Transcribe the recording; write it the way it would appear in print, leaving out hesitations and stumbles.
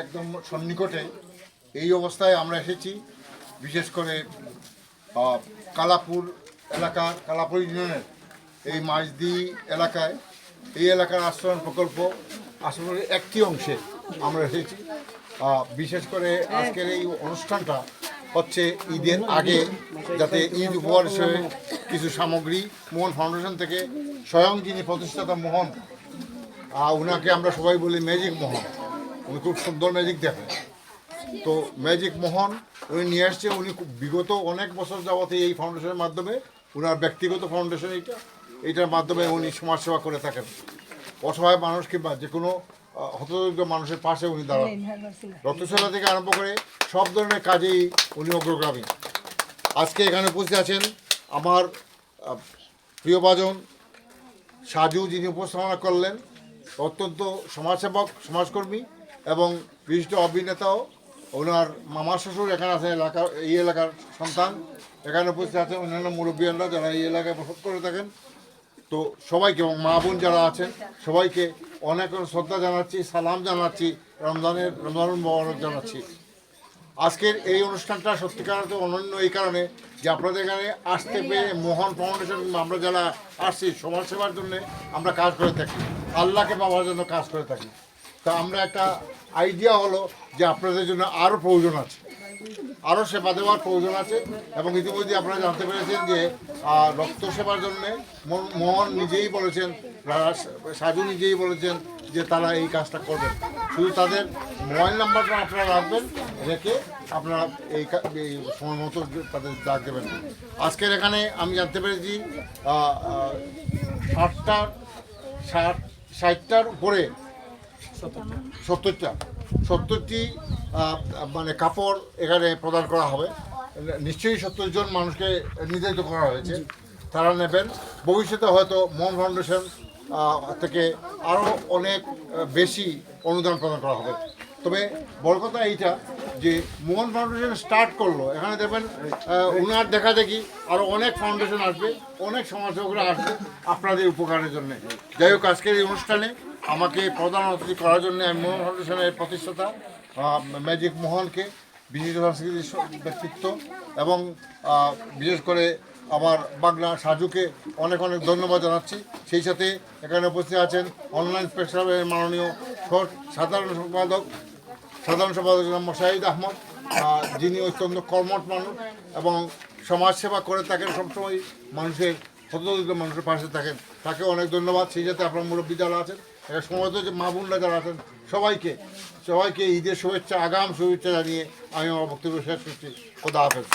একদম সন্নিকটে এই অবস্থায় আমরা এসেছি। বিশেষ করে কালাপুর কালাপুর ইউনিয়নের এই মাঝদি এলাকায় এই এলাকার আশ্রয়ণ প্রকল্প আসলে একটি অংশে আমরা এসেছি। বিশেষ করে আজকের এই অনুষ্ঠানটা হচ্ছে ঈদের আগে, যাতে ঈদ উপহার হিসেবে কিছু সামগ্রী মোহন ফাউন্ডেশন থেকে স্বয়ং যিনি প্রতিষ্ঠাতা মোহন, ওনাকে আমরা সবাই বলি ম্যাজিক মোহন, উনি খুব সুন্দর ম্যাজিক দেখেন। তো ম্যাজিক মোহন উনি নিয়ে আসছে। উনি বিগত অনেক বছর যাবতে এই ফাউন্ডেশনের মাধ্যমে, ওনার ব্যক্তিগত ফাউন্ডেশন এইটার মাধ্যমে উনি সমাজসেবা করে থাকেন। অসহায় মানুষ কিংবা যে কোনো হতদরিদ্র মানুষের পাশে উনি দাঁড়ান। রক্তসেবা থেকে আরম্ভ করে সব ধরনের কাজেই উনি অগ্রগামী। আজকে এখানে উপস্থিত আছেন আমার প্রিয়ভাজন সাজু, যিনি উপস্থাপনা করলেন, অত্যন্ত সমাজসেবক, সমাজকর্মী এবং বিশিষ্ট অভিনেতাও। ওনার মামা শ্বশুর এখানে আছেন, এই এলাকার সন্তান। এখানে উপস্থিত আছেন অন্যান্য মুরব্বীরা যারা এই এলাকায় বসত করে থাকেন। তো সবাইকে এবং মা বোন যারা আছেন সবাইকে অনেক শ্রদ্ধা জানাচ্ছি, সালাম জানাচ্ছি, রমজান মোবারক জানাচ্ছি। আজকের এই অনুষ্ঠানটা সত্যিকার অনন্য এই কারণে যে আপনাদের এখানে আসতে পেরে মোহন ফাউন্ডেশন আমরা যারা আসছি সমাজসেবার জন্য আমরা কাজ করে থাকি, আল্লাহকে পাওয়ার জন্য কাজ করে থাকি। তা আমরা একটা আইডিয়া হলো যে আপনাদের জন্য আরও প্রয়োজন আছে, আরও সেবা দেওয়ার প্রয়োজন আছে। এবং ইতিমধ্যে আপনারা জানতে পেরেছেন যে রক্ত সেবার জন্যে মোহন নিজেই বলেছেন, সাজু নিজেই বলেছেন যে তারা এই কাজটা করবেন। শুধু তাদের মোবাইল নাম্বারটা আপনারা রাখবেন, রেখে আপনারা এই সময় মতো তাদের ডাক দেবেন। আজকের এখানে আমি জানতে পেরেছি 60টার উপরে 70টি মানে কাপড় এখানে প্রদান করা হবে। নিশ্চয়ই 70 জন মানুষকে নির্ধারিত করা হয়েছে, তারা নেবেন। ভবিষ্যতে হয়তো মোহন ফাউন্ডেশন থেকে আরও অনেক বেশি অনুদান প্রদান করা হবে। তবে বড় কথা এইটা যে মোহন ফাউন্ডেশন স্টার্ট করলো, এখানে দেখবেন ওনার দেখা দেখি আরও অনেক ফাউন্ডেশন আসবে, অনেক সমাজসেবকরা আসবে আপনাদের উপকারের জন্য। যাই হোক, আজকের এই অনুষ্ঠানে আমাকে প্রধান অতিথি করার জন্য আমি মোহন ফাউন্ডেশনের প্রতিষ্ঠাতা ম্যাজিক মোহনকে, বিশিষ্ট সাংস্কৃতিক ব্যক্তিত্ব এবং বিশেষ করে আমার বাংলা সাজুকে অনেক অনেক ধন্যবাদ জানাচ্ছি। সেই সাথে এখানে উপস্থিত আছেন অনলাইন প্রেসক্লাবের মাননীয় সাধারণ সম্পাদক শাহিদ আহমদ, যিনি অত্যন্ত কর্মঠ মানুষ এবং সমাজসেবা করে থাকেন, সবসময় মানুষের হতদরিদ্র মানুষের পাশে থাকেন, তাকে অনেক ধন্যবাদ। সেই সাথে আপনার মুরব্বী যারা আছেন, সমাজে যে মা বোনরা যারা আছেন সবাইকে ঈদের শুভেচ্ছা, আগাম শুভেচ্ছা জানিয়ে আমি আমার বক্তব্য শেষ করছি। খোদা হাফেজ।